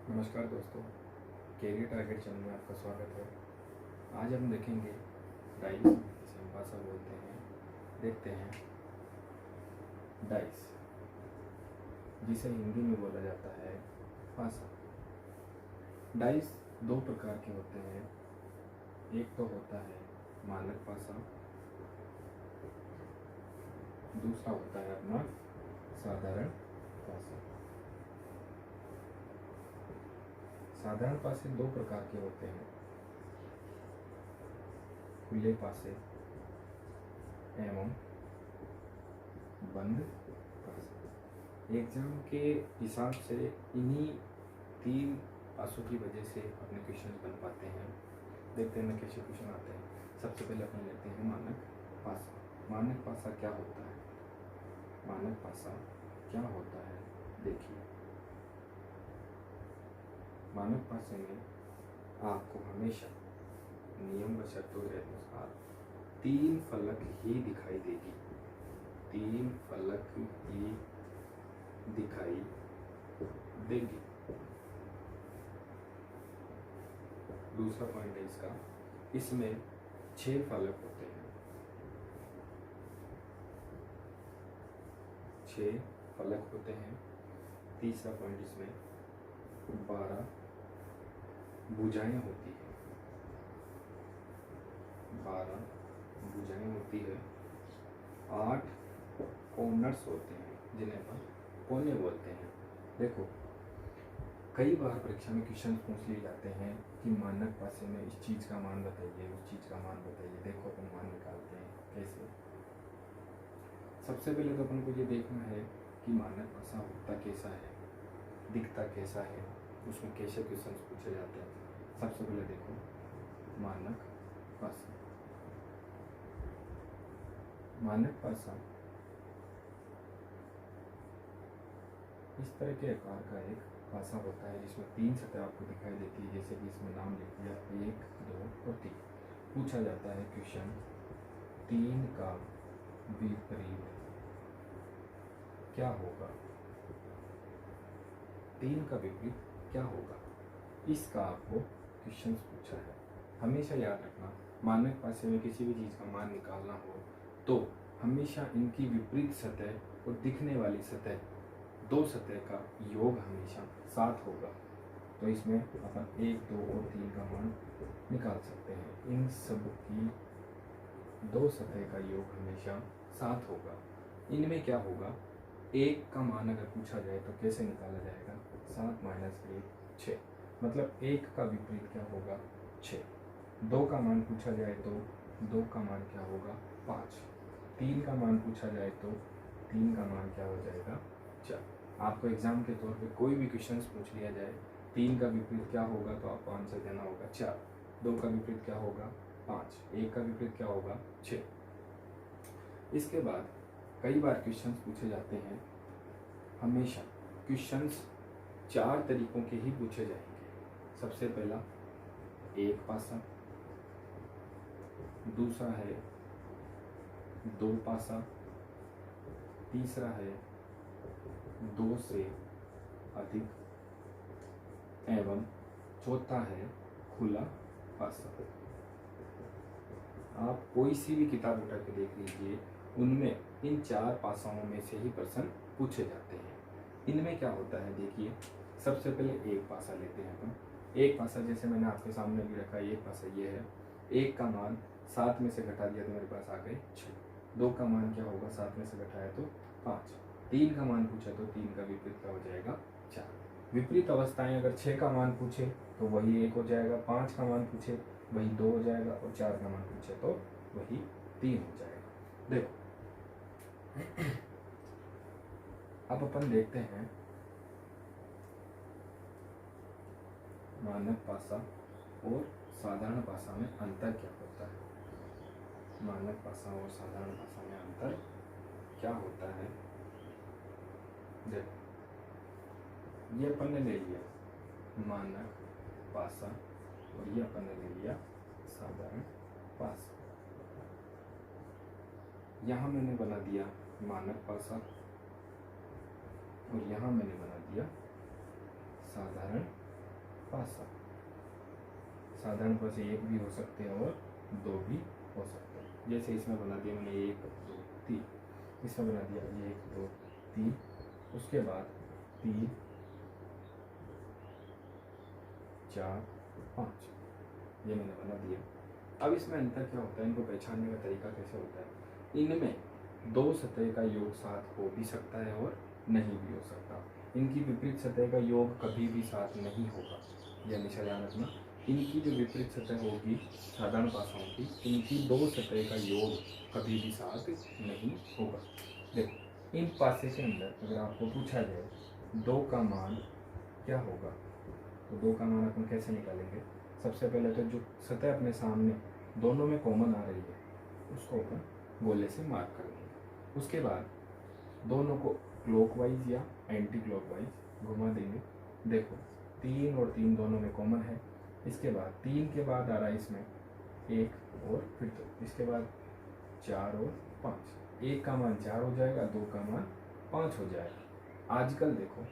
नमस्कार दोस्तों, career target channel में आपका स्वागत है। आज हम देखेंगे डाइस, जिसे हम पासा बोलते हैं। देखते हैं डाइस, जिसे हिंदी में बोला जाता है पासा। डाइस दो प्रकार के होते हैं। एक तो होता है मानक पासा, दूसरा होता है अपना साधारण पासा। साधारण पासे दो प्रकार के होते हैं, खुले पासे एवं बंद पासे। एग्जाम के हिसाब से इन्हीं तीन पासों की वजह से अपने क्वेश्चन बन पाते हैं। देखते हैं कैसे क्वेश्चन आते हैं। सबसे पहले अपन लेते हैं मानक पासा। मानक पासा क्या होता है? मानक पासा क्या होता है, देखिए। मानक पासे में आपको हमेशा नियम व शर्तों के अनुसार तीन फलक ही दिखाई देगी। तीन फलक ही दिखाई देगी। दूसरा पॉइंट है इसका, इसमें 6 फलक होते हैं। 6 फलक होते हैं। तीसरा पॉइंट, इसमें 12 भुजाएं होती है। 12 भुजाएं होती है। 8 कॉर्नर्स होते हैं, जिन्हें अपन कोने बोलते हैं। देखो, कई बार परीक्षा में क्वेश्चन पूछ लिए जाते हैं कि मानक पासे में इस चीज़ का मान बताइए, उस चीज़ का मान बताइए। देखो अपन मान निकालते हैं कैसे। सबसे पहले तो अपन को ये देखना है कि मानक पासा होता कैसा है, दिखता कैसा है, उसमें कैसे क्वेश्चन पूछे जाते हैं। सबसे पहले देखो मानक पासा। मानक पासा इस तरह के आकार का एक पासा होता है, जिसमें 3 सतह आपको दिखाई देती है। जैसे कि इसमें नाम लिख दिया 1, 2 और 3। पूछा जाता है क्वेश्चन, 3 का विपरीत क्या होगा? 3 का विपरीत क्या होगा, इसका आपको क्वेश्चन पूछा है। हमेशा याद रखना, मानक पासे में किसी भी चीज़ का मान निकालना हो तो हमेशा इनकी विपरीत सतह और दिखने वाली सतह, दो सतह का योग हमेशा 7 होगा। तो इसमें अपन 1, 2 और 3 का मान निकाल सकते हैं। इन सब की दो सतह का योग हमेशा 7 होगा। इनमें क्या होगा, 1 का मान अगर पूछा जाए तो कैसे निकाला जाएगा? 7 - 1 6। मतलब 1 का विपरीत क्या होगा? 6। 2 का मान पूछा जाए तो 2 का मान क्या होगा? 5। 3 का मान पूछा जाए तो 3 का मान क्या हो जाएगा? 4। आपको एग्जाम के तौर पे कोई भी क्वेश्चन पूछ लिया जाए, 3 का विपरीत क्या होगा, तो आपको आंसर देना होगा 4। 2 का विपरीत क्या होगा? 5। 1 का विपरीत क्या होगा? 6। इसके बाद कई बार क्वेश्चंस पूछे जाते हैं। हमेशा क्वेश्चंस 4 तरीकों के ही पूछे जाएंगे। सबसे पहला 1 पासा, दूसरा है 2 पासा, तीसरा है 2 से अधिक, एवं चौथा है खुला पासा। आप कोई सी भी किताब उठा के देख लीजिए, उनमें इन 4 पासाओं में से ही प्रश्न पूछे जाते हैं। इनमें क्या होता है, देखिए। सबसे पहले 1 पासा लेते हैं अपन। 1 पासा जैसे मैंने आपके सामने भी रखा है, 1 पासा ये है। 1 का मान 7 में से घटा दिया तो मेरे पास आ गए 6। 2 का मान क्या होगा, 7 में से घटाया तो 5। 3 का मान पूछा तो 3 का विपरीत क्या हो जाएगा? 4। विपरीत अवस्थाएं अगर 6 का मान पूछे तो वही 1 हो जाएगा, 5 का मान पूछे वही 2 हो जाएगा, और 4 का मान पूछे तो वही 3 हो जाएगा। देखो, अब अपन देखते हैं मानक पासा और साधारण पासा में अंतर क्या होता है। मानक पासा और साधारण पासा में अंतर क्या होता है? देखो, ये अपन ने ले लिया मानक पासा और ये अपन ने ले लिया साधारण पासा। यहाँ मैंने बना दिया मानक पासा और यहाँ मैंने बना दिया साधारण पासा। साधारण पासे एक भी हो सकते हैं और दो भी हो सकते हैं। जैसे इसमें बना दिया मैंने 1 2 3, इसमें बना दिया 1 2 3, उसके बाद 3 4 5, ये मैंने बना दिया। अब इसमें अंतर क्या होता है, इनको पहचानने का तरीका कैसे होता है। इनमें दो सतह का योग साथ हो भी सकता है और नहीं भी हो सकता। इनकी विपरीत सतह का योग कभी भी साथ नहीं होगा, यह हमेशा ध्यान रखना। इनकी जो विपरीत सतह होगी साधारण पासाओं की, इनकी दो सतह का योग कभी भी साथ नहीं होगा। देखो इन पासे के अंदर अगर आपको पूछा जाए 2 का मान क्या होगा, तो 2 का मान अपन कैसे निकालेंगे। सबसे पहले तो जो सतह अपने सामने दोनों में कॉमन आ रही है उसको अपन गोले से मार्क कर देंगे। उसके बाद दोनों को क्लॉकवाइज या एंटी क्लॉकवाइज घुमा देंगे। देखो 3 और 3 दोनों में कॉमन है। इसके बाद 3 के बाद आ रहा है इसमें 1 और फिर 2, इसके बाद 4 और 5। 1 का मान 4 हो जाएगा, 2 का मान 5 हो जाएगा। आजकल देखो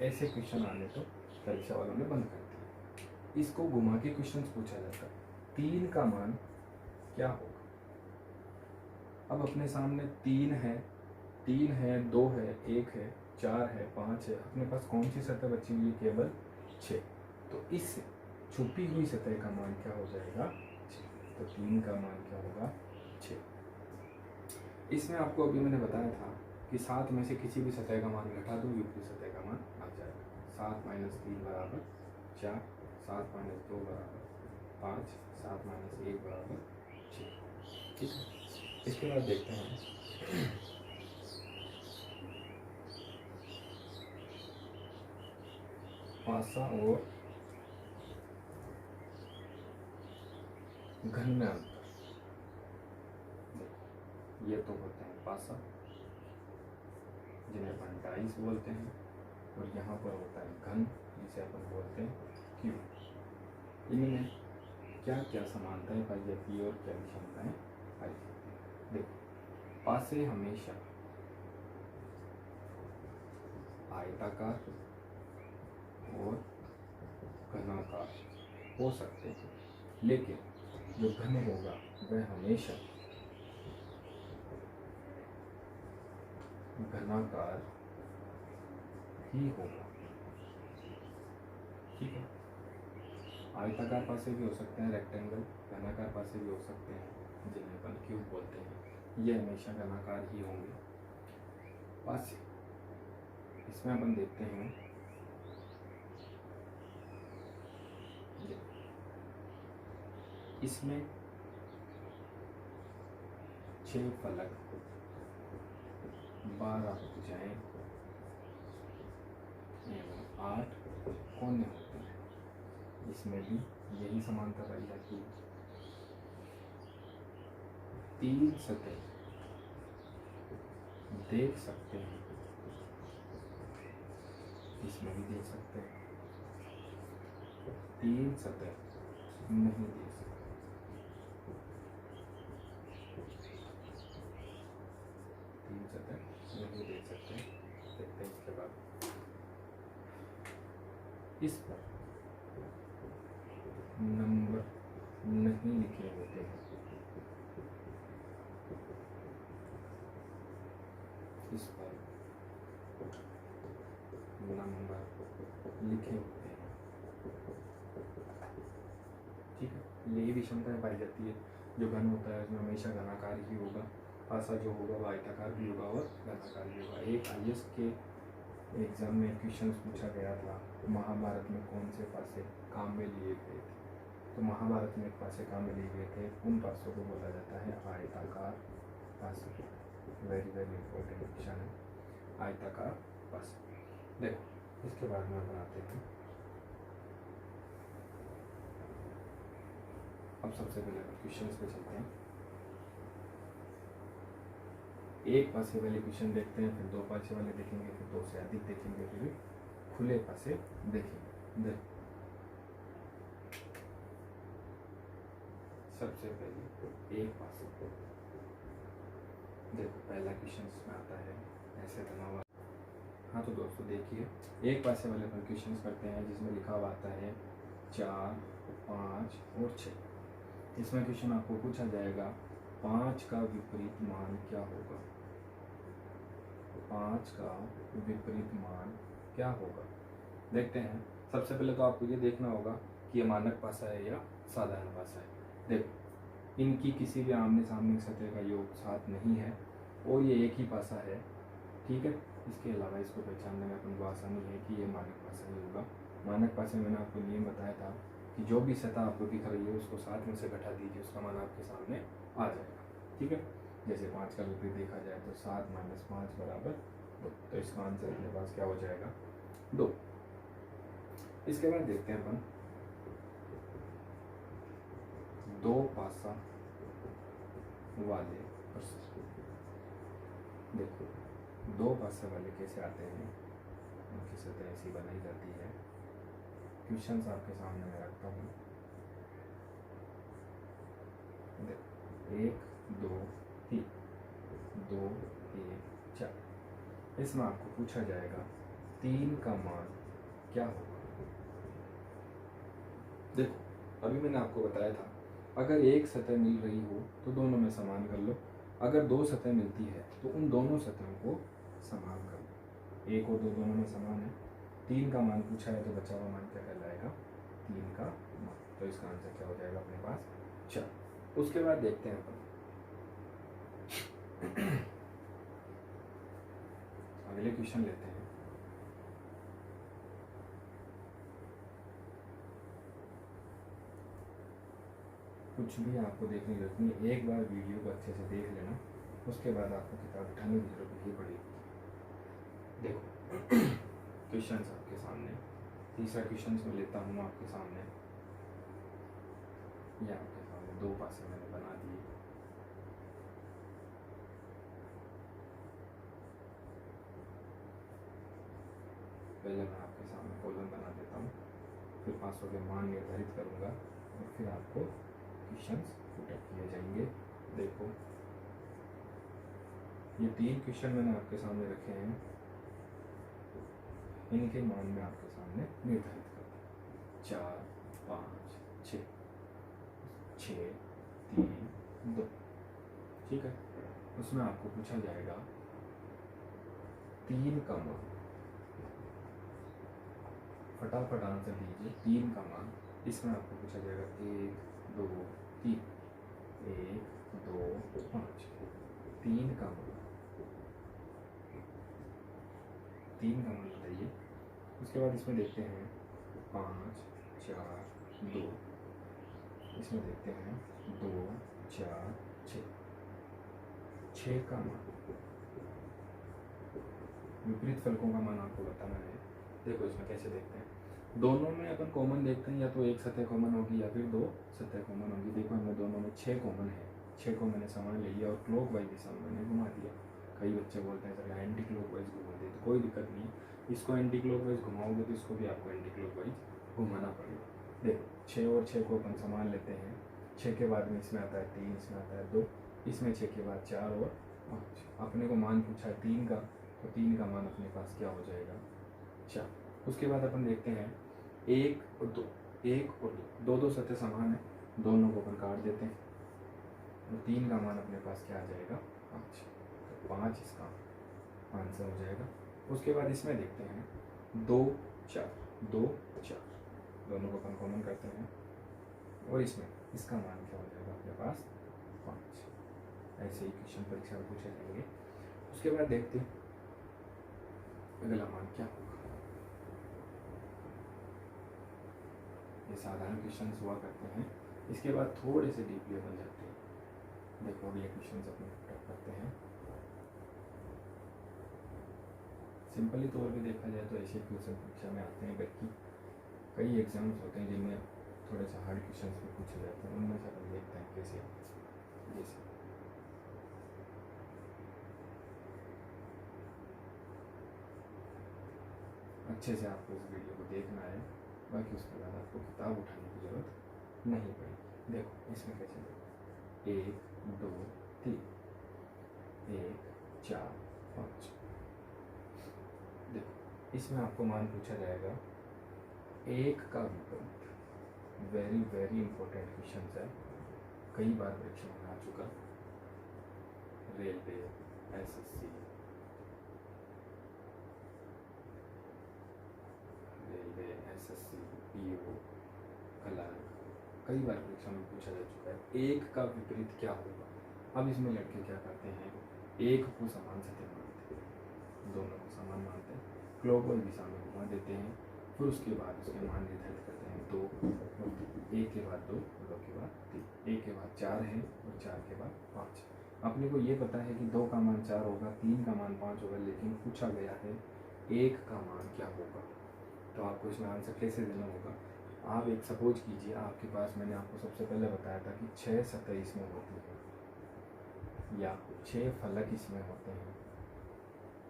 ऐसे क्वेश्चन आने तो परीक्षा वालों ने बंद कर दिया। इसको घुमा के क्वेश्चन पूछा जाता है 3 का मान क्या होगा। अब अपने सामने 3 है, 2 है, 1 है, 4 है, 5 है, अपने पास कौन सी सतह बची हुई है, केवल 6। तो इससे छुपी हुई सतह का मान क्या हो जाएगा, 6। तो 3 का मान क्या होगा, 6। इसमें आपको अभी मैंने बताया था कि 7 में से किसी भी सतह का मान घटा दो, विपरीत सतह का मान आ जाएगा। 7 - 3 बराबर 4, 7 - 2 बराबर 5, 7 - 1 बराबर 6। ठीक है। इसके बाद देखते हैं पासा और घन में अंतर। ये तो होते हैं पासा जिन्हें अपन डाइस बोलते हैं, और यहाँ पर होता है घन जिसे अपन बोलते हैं क्यूब। इनमें क्या क्या समानताएं पाई जाती है और क्या विषमताएं पाई जाती है। देखो पासे हमेशा आयताकार और घनाकार हो सकते हैं, लेकिन जो घन होगा वह हमेशा घनाकार ही होगा। ठीक है। आयताकार पासे भी हो सकते हैं रेक्टेंगल, घनाकार पासे भी हो सकते हैं जिन्हें अपन क्यूब बोलते हैं। ये हमेशा घनाकार ही होंगे पासे। इसमें अपन देखते हैं इसमें 6 फलक, 12 भुजाएं एवं 8 कोने होते हैं। इसमें भी यही समानता पाई जाती है। 3 सतह देख सकते हैं, इसमें भी देख सकते हैं। 3 सतह नहीं देख सकते। 3 सतह नहीं देख सकते। देखते हैं इसके बाद इस पर नंबर नहीं लिखे होते हैं। इस पर नंबर लिखे होते हैं। ठीक है। यही विषमताएं पाई जाती है। जो घन होता है उसमें हमेशा घनाकार ही होगा, पासा जो होगा वह आयताकार भी होगा और घनाकार भी होगा। एक IAS के एग्जाम में क्वेश्चन पूछा गया था, महाभारत में कौन से पासे काम में लिए गए थे। तो महाभारत में एक पासे काम में लिए गए थे, उन पासों को बोला जाता है आयताकार पासे। वेरी वेरी इंपॉर्टेंट क्वेश्चन है, आयताकार पासे। देखो इसके बाद में बनाते हैं। अब सबसे पहले क्वेश्चन पे चलते हैं। एक पासे वाले क्वेश्चन देखते हैं, फिर 2 पासे वाले देखेंगे, फिर 2 से अधिक देखेंगे, फिर खुले पासे देखेंगे। देखो सबसे पहले एक पासे देखो, पहला क्वेश्चन इसमें आता है ऐसे बना हुआ। हाँ तो दोस्तों देखिए, एक पासे वाले पर क्वेश्चन करते हैं जिसमें लिखा हुआ आता है 4, 5 और 6। इसमें क्वेश्चन आपको पूछा जाएगा 5 का विपरीत मान क्या होगा। 5 का विपरीत मान क्या होगा, देखते हैं। सबसे पहले तो आपको ये देखना होगा कि ये मानक पासा है या साधारण पासा है। देखो, इनकी किसी भी आमने सामने की सतह का योग 7 नहीं है और ये एक ही पासा है, ठीक है। इसके अलावा इसको पहचानने में अपन को आसानी है कि ये मानक पासा ही होगा। मानक पासे में मैंने आपको नियम बताया था कि जो भी सतह आपको दिख रही है उसको 7 में से घटा दीजिए, उसका मान आपके सामने आ जाएगा, ठीक है। जैसे 5 का विपरीत देखा जाए तो 7 - 5 बराबर 2, तो इसका आंसर अपने पास क्या हो जाएगा, 2। इसके बाद देखते हैं अपन 2 पासा वाले प्रश्न। देखो, 2 पासा वाले कैसे आते हैं, उनकी सतह ऐसी बनाई जाती है। क्वेश्चन आपके सामने मैं रखता हूँ। 1, 2, 3, 2, 1, 4। इसमें आपको पूछा जाएगा 3 का मान क्या होगा। देखो, अभी मैंने आपको बताया था अगर एक सतह मिल रही हो तो दोनों में समान कर लो, अगर 2 सतह मिलती है तो उन दोनों सतहों को समान कर लो। 1 और 2 दोनों में समान है। 3 का मान पूछा है तो बचा हुआ मान क्या कहलाएगा, 3 का मान। तो इसका आंसर क्या हो जाएगा अपने पास, 4। उसके बाद देखते हैं अपन अगले क्वेश्चन लेते हैं। कुछ भी आपको देखने की जरूरत नहीं, एक बार वीडियो को अच्छे से देख लेना, उसके बाद आपको किताब उठाने की जरूरत नहीं पड़ेगी। देखो क्वेश्चन आपके सामने, तीसरा क्वेश्चन मैं लेता हूँ आपके सामने। ये आपके सामने 2 पासे मैंने बना दिए। पहले मैं आपके सामने कॉलम बना देता हूँ, फिर पासों के मान निर्धारित करूँगा और फिर आपको क्वेश्चंस पुटअप किए जाएंगे। देखो, ये 3 क्वेश्चन मैंने आपके सामने रखे हैं, इनके मान में आपके सामने निर्धारित करता हूँ। 4, 5, 6, 6, 3, 2, ठीक है। उसमें आपको पूछा जाएगा 3 का मान, फटाफट आंसर दीजिए। 3 का मान, इसमें आपको पूछा जाएगा 1, 2, 3, 1, 2, 5। 3 का मान, 3 का मान बताइए। उसके बाद इसमें देखते हैं 5, 4, 2। इसमें देखते हैं 2, 4, 6। 6 का मान, विपरीत फलकों का मान आपको बताना है। देखो, इसमें कैसे देखते हैं, दोनों में अपन कॉमन देखते हैं, या तो एक सतह कॉमन होगी या फिर 2 सतह कॉमन होगी। देखो, हमें दोनों में 6 कॉमन है, 6 को मैंने सामान ले लिया और क्लॉक वाइज दिशा में मैंने घुमा दिया। कई बच्चे बोलते हैं सर एंटी क्लॉक वाइज घुमा दे, तो कोई दिक्कत नहीं है। इसको एंटी क्लॉक वाइज घुमाओगे तो इसको भी आपको एंटी क्लॉक वाइज घुमाना पड़ेगा। देखो, 6 और 6 को अपन सामान लेते हैं। 6 के बाद में इसमें आता है 3, इसमें आता है 2, इसमें 6 के बाद 4 और 5। अपने को मान पूछा है 3 का, तो 3 का मान अपने पास क्या हो जाएगा, 4। उसके बाद अपन देखते हैं 1 और 2, 1 और 2, 2 सतह समान है, दोनों को अपन काट देते हैं और 3 का मान अपने पास क्या आ जाएगा, 5। तो 5 इसका आंसर हो जाएगा। उसके बाद इसमें देखते हैं 2, 4, 2, 4, दोनों को अपन कॉमन करते हैं और इसमें इसका मान क्या हो जाएगा अपने पास, 5। ऐसे ही क्वेश्चन परीक्षा में पूछे जाएंगे। उसके बाद देखते हैं अगला मान क्या होगा। ये साधारण क्वेश्चन हुआ करते हैं, इसके बाद थोड़े से डीपली बन जाते हैं। देखो, अगले क्वेश्चन अपने पुटअप करते हैं। सिंपली तौर पे देखा जाए तो ऐसे क्वेश्चन परीक्षा में आते हैं, बल्कि कई एग्जाम्स होते हैं जिनमें थोड़े से हार्ड क्वेश्चन भी पूछे जाते हैं। उनमें से अपन देखते हैं कैसे। जैसे अच्छे से आपको इस वीडियो को देखना है, बाकी उसके बाद आपको किताब उठाने की जरूरत नहीं पड़ेगी। देखो, इसमें कैसे देखो, 1, 2, 3, 1, 4, 5। देखो, इसमें आपको मान पूछा जाएगा 1 का विपरीत। वेरी वेरी इंपॉर्टेंट क्वेश्चन है, कई बार परीक्षा में आ चुका। Railway, SSC, railway, SSC, PO, clerk, कई बार परीक्षा में पूछा जा चुका है। एक का विपरीत क्या होगा? अब इसमें लड़के क्या करते हैं, एक को समान सत्य मानते हैं, दोनों को समान मानते हैं, क्लॉकवाइज दिशा में घुमा देते हैं, फिर उसके बाद उसके मान निर्धारित करते हैं। दो, एक के बाद दो, दो के बाद तीन, एक के बाद चार है और चार के बाद पाँच। अपने को ये पता है कि दो का मान चार होगा, तीन का मान पाँच होगा, लेकिन पूछा गया है एक का मान क्या होगा। तो आपको इसमें आंसर कैसे देना होगा? आप एक सपोज कीजिए आपके पास, मैंने आपको सबसे पहले बताया था कि 6 सतह इसमें होती है या 6 फलक इसमें होते हैं।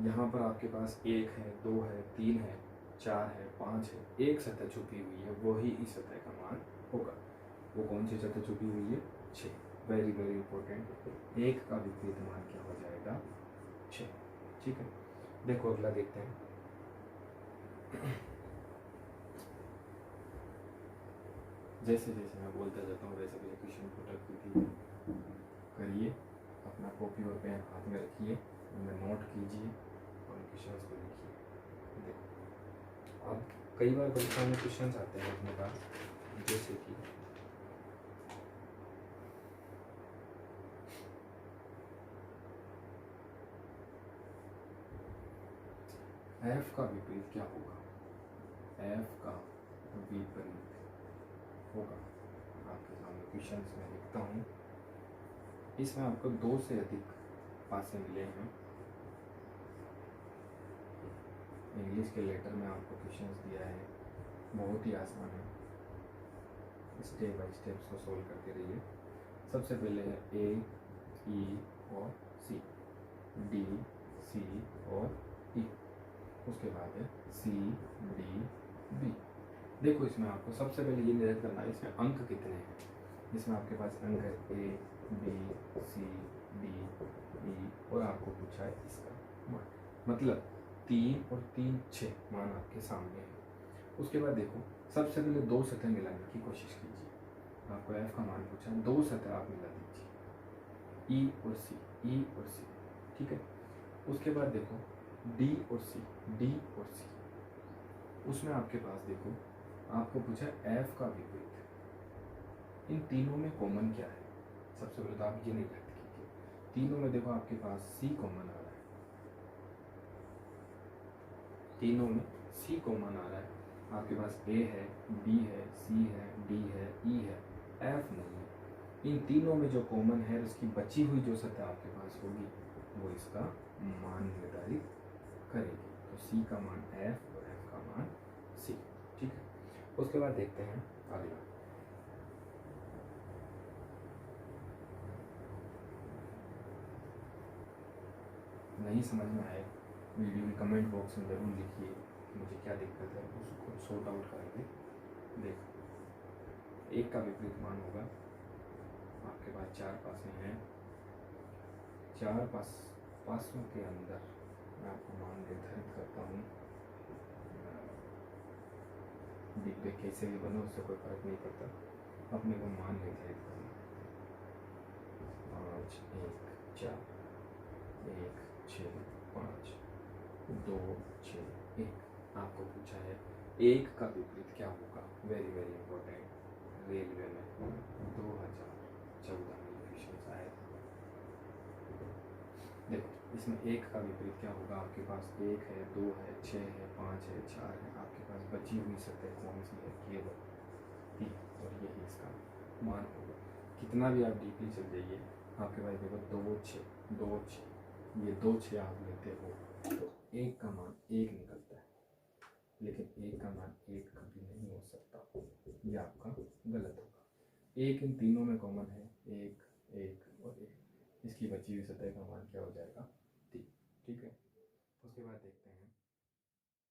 यहाँ पर आपके पास एक है, दो है, तीन है, चार है, पाँच है, एक सतह छुपी हुई है, वही इस सतह का मान होगा। वो कौन सी सतह छुपी हुई है? 6। Very very important. एक का विपरीत मान क्या हो जाएगा? 6। ठीक है, देखो अगला देखते हैं। जैसे जैसे मैं बोलता जाता हूँ वैसे वैसे क्वेश्चन को टक करिए, अपना कॉपी और पेन हाथ में रखिए, उनमें नोट कीजिए और क्वेश्चन को लिखिए। देखो अब कई बार परीक्षा में क्वेश्चन आते हैं अपने पास, जैसे कि एफ का विपरीत क्या होगा? एफ का विपरीत होगा, आपके सामने क्वेश्चन में लिखता हूँ। इसमें आपको 2 से अधिक पासे मिले हैं। इंग्लिश के लेटर में आपको क्वेश्चंस दिया है, बहुत ही आसान है, स्टेप बाय स्टेप इसको सोल्व करते रहिए। सबसे पहले है ए, ई और सी, डी, सी और ई, उसके बाद है सी, डी, बी। देखो इसमें आपको सबसे पहले ये निर्धारित करना है इसमें अंक कितने हैं। इसमें आपके पास अंक है ए, बी, सी, डी, ई और आपको पूछा है इसका मान, मतलब 3 और 3 6 मान आपके सामने है। उसके बाद देखो सबसे पहले 2 सतह मिलाने की कोशिश कीजिए। आपको एफ का मान पूछा है, 2 सतह आप मिला दीजिए, ई और सी, ई और सी। ठीक है, उसके बाद देखो डी और सी, डी और सी। उसमें आपके पास देखो आपको पूछा है एफ का विपरीत। इन तीनों में कॉमन क्या है? सबसे पहले तो आप ये निर्धारित कीजिए। तीनों में देखो आपके पास सी कॉमन आ रहा है, तीनों में सी कॉमन आ रहा है। आपके पास ए है, बी है, सी है, डी है, ई है, एफ नहीं है। इन तीनों में जो कॉमन है उसकी बची हुई जो सतह आपके पास होगी वो इसका मान निर्धारित करेगी। तो सी का मान एफ और एफ का मान सी। ठीक है, उसके बाद देखते हैं अगला। नहीं समझ में आए वीडियो में कमेंट बॉक्स में ज़रूर लिखिए, मुझे क्या दिक्कत है, उसको सॉर्ट आउट करेंगे। देखो एक का विपरीत मान होगा, आपके पास 4 पासे हैं, 4 पासों के अंदर मैं आपको मान निर्धारित करता हूँ। डिब्बे कैसे भी बनो उससे कोई फर्क नहीं पड़ता, अपने को मान निर्धारित करना। 5 1 4 1 6 5 2 6 1। आपको पूछा है एक का विपरीत क्या होगा? Very very important. रेलवे में 2014 में क्वेश्चन आए। देखो इसमें एक का विपरीत क्या होगा? आपके पास 1 है, 2 है, 6 है, 5 है, 4 है, आपके पास बची हुई सतह कौन सी है? केवल 3, और यही इसका मान होगा। कितना भी आप डीपली चल जाइए, आपके पास देखो 2 6 2 6, ये 2 6 आप लेते हो तो एक का मान 1 निकलता है, लेकिन एक का मान 1 कभी नहीं हो सकता, ये आपका गलत होगा। एक इन तीनों में कॉमन है, 1 1 और 1, इसकी बची हुई सतह का मान क्या हो जाएगा? 3। ठीक है, उसके बाद देखते हैं